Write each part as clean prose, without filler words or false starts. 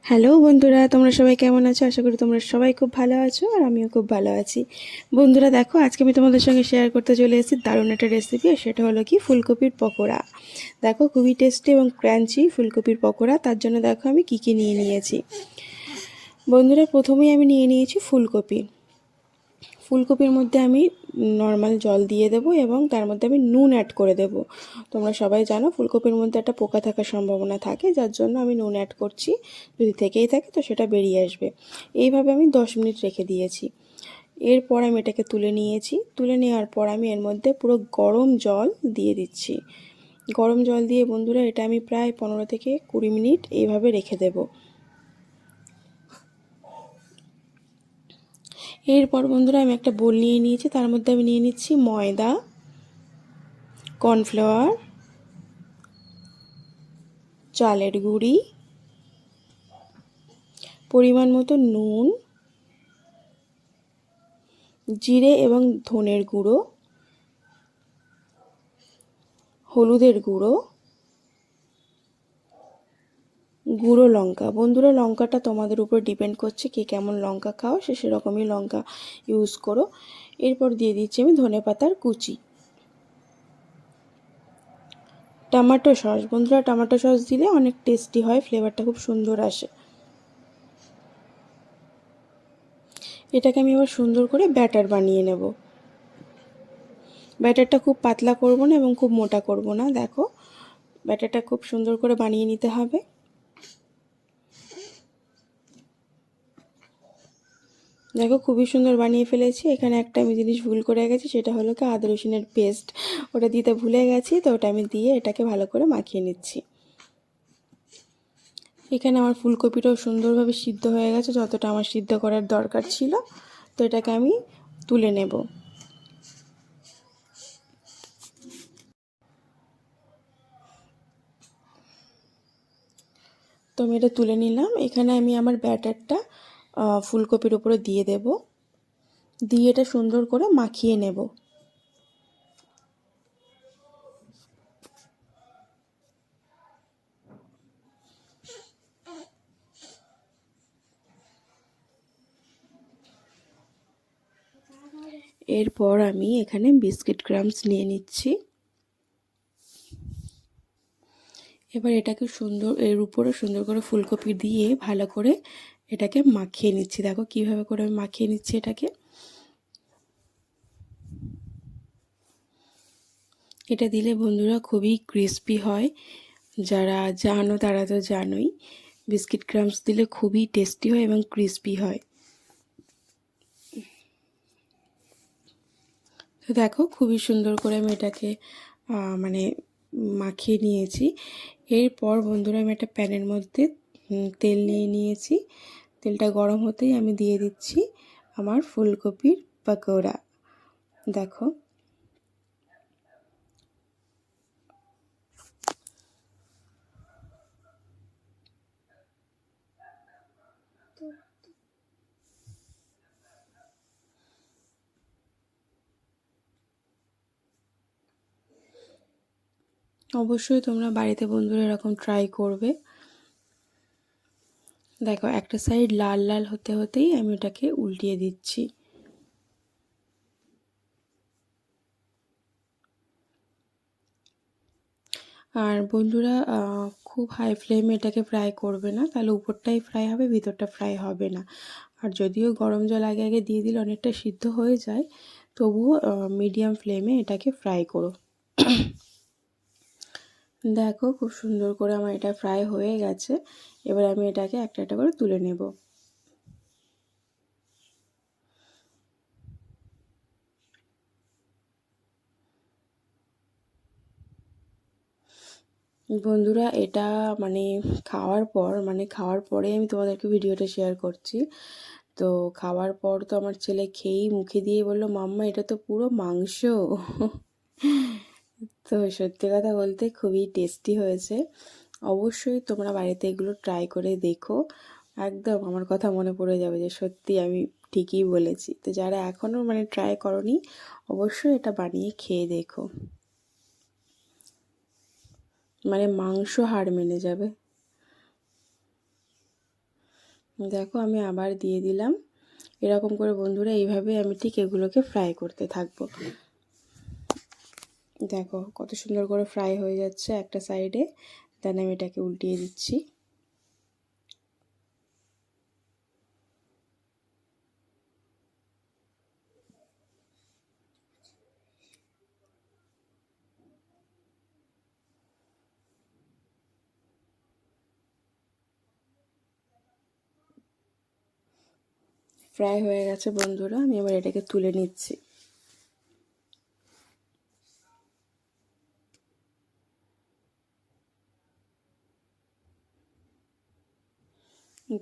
Hello বন্ধুরা, তোমরা সবাই কেমন আছো? আশা করি তোমরা সবাই খুব ভালো আছো আর আমিও খুব ভালো আছি। বন্ধুরা দেখো, আজকে আমি তোমাদের সঙ্গে শেয়ার করতে চলে এসেছি দারুণ একটা রেসিপি। সেটা হলো কি ফুলকপির পকোড়া। দেখো, খুবই টেস্টি এবং ক্রাঞ্চি ফুলকপির পকোড়া। তার জন্য দেখো আমি কী কী নিয়ে নিয়েছি। বন্ধুরা, প্রথমেই আমি নিয়ে নিয়েছি ফুলকপি। ফুলকপির মধ্যে আমি নর্মাল জল দিয়ে দেবো এবং তার মধ্যে আমি নুন অ্যাড করে দেব। তোমরা সবাই জানো ফুলকপির মধ্যে একটা পোকা থাকার সম্ভাবনা থাকে, যার জন্য আমি নুন অ্যাড করছি। যদি থেকেই থাকে তো সেটা বেরিয়ে আসবে। এইভাবে আমি 10 মিনিট রেখে দিয়েছি। এরপর আমি এটাকে তুলে নিয়েছি। তুলে নেওয়ার পর আমি এর মধ্যে পুরো গরম জল দিয়ে দিচ্ছি। গরম জল দিয়ে বন্ধুরা এটা আমি প্রায় 15 থেকে 20 মিনিট এইভাবে রেখে দেবো। এরপর বন্ধুরা আমি একটা বোল নিয়ে নিয়েছি। তার মধ্যে আমি নিয়ে নিচ্ছি ময়দা, কর্নফ্লাওয়ার, চালের গুঁড়ি, পরিমাণ মতো নুন, জিরে এবং ধনের গুঁড়ো, হলুদের গুঁড়ো, গুঁড়ো লঙ্কা। বন্ধুরা, লঙ্কাটা তোমাদের উপর ডিপেন্ড করছে, কে কেমন লঙ্কা খাও সে সেরকমই লঙ্কা ইউজ করো। এরপর দিয়ে দিচ্ছি আমি ধনেপাতার কুচি। Tomato sauce. বন্ধুরা, টমেটো সস দিলে অনেক টেস্টি হয়, ফ্লেভারটা খুব সুন্দর আসে। এটাকে আমি এবার সুন্দর করে ব্যাটার বানিয়ে নেব। ব্যাটারটা খুব পাতলা করব না এবং খুব মোটা করব না। দেখো, ব্যাটারটা খুব সুন্দর করে বানিয়ে নিতে হবে। দেখো, খুবই সুন্দর বানিয়ে ফেলেছি। এখানে একটা আমি জিনিস ভুল করে গেছি, সেটা হলো কি আদা রসুনের পেস্ট। ওটা দিতে ভুলে গেছি, তো ওটা আমি দিয়ে এটাকে ভালো করে মাখিয়ে নিচ্ছি। এখানে আমার ফুলকপিটাও সুন্দরভাবে সিদ্ধ হয়ে গেছে, যতটা আমার সিদ্ধ করার দরকার ছিল। তো এটাকে আমি তুলে নেব। তো আমি এটা তুলে নিলাম। এখানে আমি আমার ব্যাটারটা ফুলকপির উপরে দিয়ে দেব, দিয়ে এটা সুন্দর করে মাখিয়ে নেব। এরপর আমি এখানে বিস্কিট ক্রাম্বস নিয়ে নিচ্ছি। এবার এটাকে এর উপরে সুন্দর করে ফুলকপি দিয়ে ভালো করে এটাকে মাখিয়ে নিচ্ছি। দেখো কিভাবে করে আমি মাখিয়ে নিচ্ছি এটাকে। এটা দিলে বন্ধুরা খুবই ক্রিস্পি হয়। যারা জানো তারা তো জানোই, বিস্কিট ক্রাম্বস দিলে খুবই টেস্টি হয় এবং ক্রিস্পি হয়। তো দেখো, খুবই সুন্দর করে আমি এটাকে মানে মাখিয়ে নিয়েছি। এরপর বন্ধুরা আমি একটা প্যানের মধ্যে তেল নিয়ে নিয়েছি। তেলটা গরম হতেই আমি দিয়ে দিচ্ছি আমার ফুলকপির পকোড়া। দেখো, অবশ্যই তোমরা বাড়িতে বন্ধুরা এরকম ট্রাই করবে। দেখো, একটা সাইড লাল লাল হতে হতেই আমি ওটাকে উল্টিয়ে দিচ্ছি। আর বন্ধুরা, খুব হাই ফ্লেমে এটাকে ফ্রাই করবে না, তাহলে উপরটাই ফ্রাই হবে, ভিতরটা ফ্রাই হবে না। আর যদিও গরম জল আগে আগে দিয়ে দিলে অনেকটা সিদ্ধ হয়ে যায়, তবুও মিডিয়াম ফ্লেমে এটাকে ফ্রাই করো। দেখো, খুব সুন্দর করে আমার এটা ফ্রাই হয়ে গেছে। এবার আমি এটাকে একটা একটা করে তুলে নেব। বন্ধুরা, এটা মানে খাওয়ার পরে আমি তোমাদেরকে ভিডিওটা শেয়ার করছি। তো খাওয়ার পর তো আমার ছেলে খেয়েই মুখে দিয়ে বললো, মাম্মা এটা তো পুরো মাংস। তো সত্যি কথা বলতে খুবই টেস্টি হয়েছে। অবশ্যই তোমরা বাড়িতে এগুলো ট্রাই করে দেখো। একদম আমার কথা মনে পড়ে যাবে যে সত্যি আমি ঠিকই বলেছি। তো যারা এখনও ট্রাই করোনি, অবশ্যই এটা বানিয়ে খেয়ে দেখো। মাংস হাড় মেনে যাবে। দেখো আমি আবার দিয়ে দিলাম। এরকম করে বন্ধুরা এইভাবে আমি ঠিক এগুলোকে ফ্রাই করতে থাকবো। দেখো কত সুন্দর করে ফ্রাই হয়ে যাচ্ছে একটা সাইডে। দেন আমি এটাকে উল্টিয়ে দিচ্ছি। ফ্রাই হয়ে গেছে বন্ধুরা, আমি এবার এটাকে তুলে নিচ্ছি।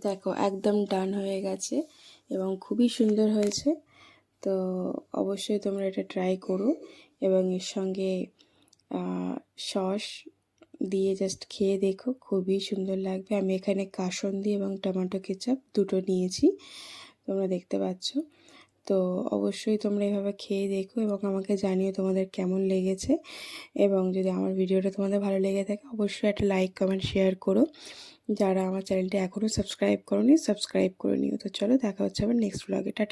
দেখো একদম ডান হয়ে গেছে এবং খুবই সুন্দর হয়েছে। তো অবশ্যই তোমরা এটা ট্রাই করো এবং এর সঙ্গে সস দিয়ে জাস্ট খেয়ে দেখো, খুবই সুন্দর লাগবে। আমি এখানে কাসন্দি এবং টমেটো কেচাপ দুটো নিয়েছি, তোমরা দেখতে পাচ্ছ। তো অবশ্যই তোমরা এভাবে খেয়ে দেখো এবং আমাকে জানিও তোমাদের কেমন লেগেছে। এবং যদি আমার ভিডিওটা তোমাদের ভালো লেগে থাকে অবশ্যই একটা লাইক কমেন্ট শেয়ার করো। যারা আমার চ্যানেলটা এখনও সাবস্ক্রাইব করোনি সাবস্ক্রাইব করে নিও। তো চলো দেখা হচ্ছে আবার নেক্সট ব্লগে। টাটা।